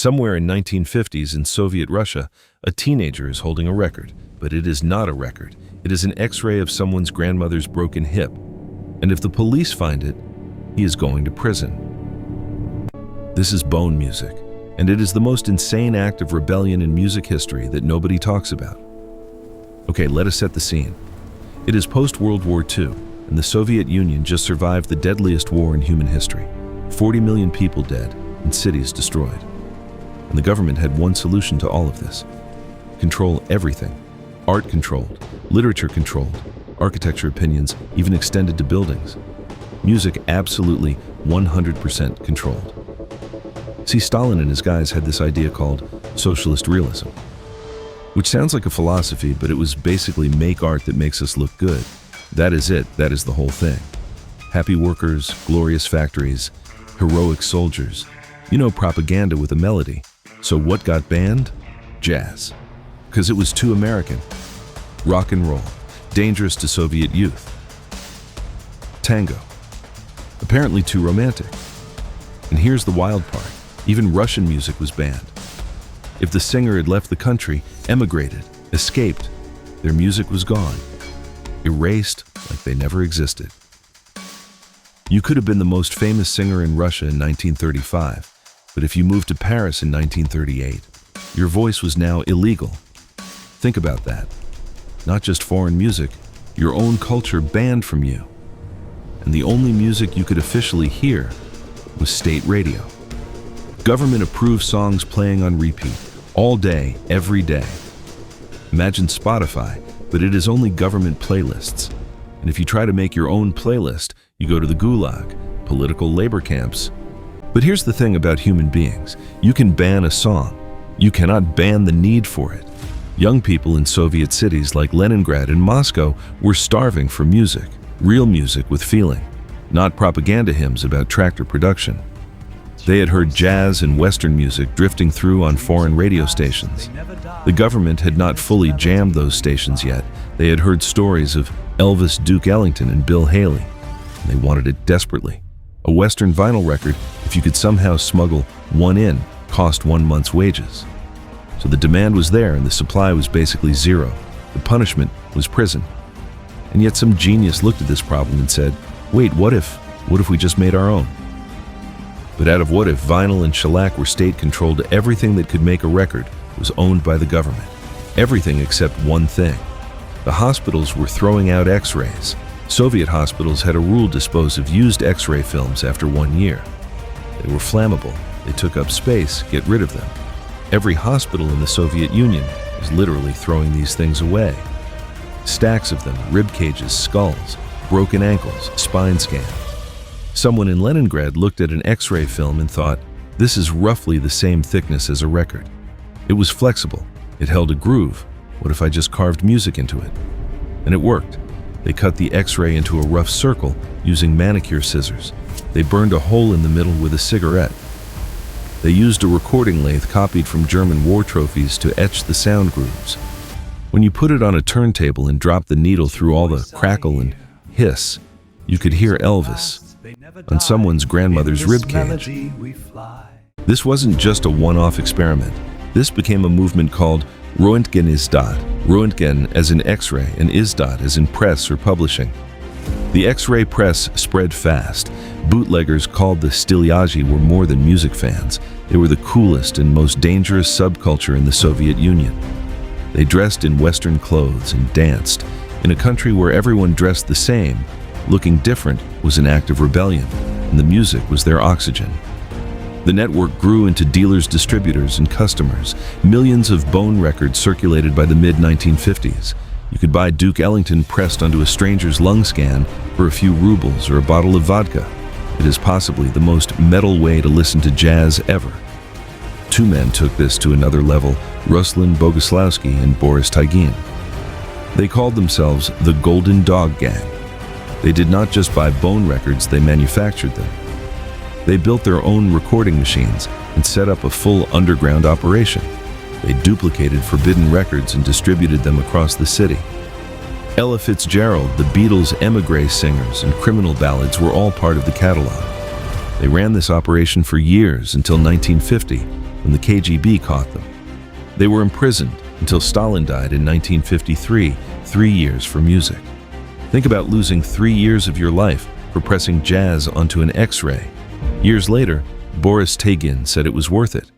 Somewhere in 1950s in Soviet Russia, a teenager is holding a record, but it is not a record. It is an X-ray of someone's grandmother's broken hip. And if the police find it, he is going to prison. This is bone music, and it is the most insane act of rebellion in music history that nobody talks about. Okay, let us set the scene. It is post-World War II, and the Soviet Union just survived the deadliest war in human history. 40 million people dead, and cities destroyed. And the government had one solution to all of this. Control everything. Art controlled, literature controlled, architecture opinions even extended to buildings. Music absolutely 100% controlled. See, Stalin and his guys had this idea called socialist realism, which sounds like a philosophy, but it was basically make art that makes us look good. That is it, that is the whole thing. Happy workers, glorious factories, heroic soldiers. You know, propaganda with a melody. So what got banned? Jazz. Because it was too American. Rock and roll. Dangerous to Soviet youth. Tango. Apparently too romantic. And here's the wild part. Even Russian music was banned. If the singer had left the country, emigrated, escaped, their music was gone. Erased like they never existed. You could have been the most famous singer in Russia in 1935, but if you moved to Paris in 1938, your voice was now illegal. Think about that. Not just foreign music, your own culture banned from you. And the only music you could officially hear was state radio. Government-approved songs playing on repeat, all day, every day. Imagine Spotify, but it is only government playlists. And if you try to make your own playlist, you go to the Gulag, political labor camps. But here's the thing about human beings. You can ban a song. You cannot ban the need for it. Young people in Soviet cities like Leningrad and Moscow were starving for music, real music with feeling, not propaganda hymns about tractor production. They had heard jazz and Western music drifting through on foreign radio stations. The government had not fully jammed those stations yet. They had heard stories of Elvis, Duke Ellington, and Bill Haley. And they wanted it desperately. A Western vinyl record, if you could somehow smuggle one in, cost 1 month's wages. So the demand was there and the supply was basically zero. The punishment was prison. And yet some genius looked at this problem and said, wait, what if we just made our own? But out of what if, vinyl and shellac were state-controlled. Everything that could make a record was owned by the government. Everything except one thing. The hospitals were throwing out X-rays. Soviet hospitals had a rule to dispose of used X-ray films after 1 year. They were flammable. They took up space. Get rid of them. Every hospital in the Soviet Union was literally throwing these things away. Stacks of them, rib cages, skulls, broken ankles, spine scans. Someone in Leningrad looked at an X-ray film and thought, this is roughly the same thickness as a record. It was flexible. It held a groove. What if I just carved music into it? And it worked. They cut the X-ray into a rough circle using manicure scissors. They burned a hole in the middle with a cigarette. They used a recording lathe copied from German war trophies to etch the sound grooves. When you put it on a turntable and dropped the needle through all the crackle and hiss, you could hear Elvis on someone's grandmother's ribcage. This wasn't just a one-off experiment. This became a movement called roentgenizdat. Roentgen as in X-ray and izdat as in press or publishing. The X-ray press spread fast. Bootleggers called the Stiliaji were more than music fans. They were the coolest and most dangerous subculture in the Soviet Union. They dressed in Western clothes and danced. In a country where everyone dressed the same, looking different was an act of rebellion, and the music was their oxygen. The network grew into dealers, distributors, and customers. Millions of bone records circulated by the mid-1950s. You could buy Duke Ellington pressed onto a stranger's lung scan for a few rubles or a bottle of vodka. It is possibly the most metal way to listen to jazz ever. Two men took this to another level, Ruslan Bogoslowski and Boris Taygin. They called themselves the Golden Dog Gang. They did not just buy bone records, they manufactured them. They built their own recording machines and set up a full underground operation. They duplicated forbidden records and distributed them across the city. Ella Fitzgerald, the Beatles' émigré singers, and criminal ballads were all part of the catalog. They ran this operation for years until 1950, when the KGB caught them. They were imprisoned until Stalin died in 1953, 3 years for music. Think about losing 3 years of your life for pressing jazz onto an X-ray. Years later, Boris Tagin said it was worth it.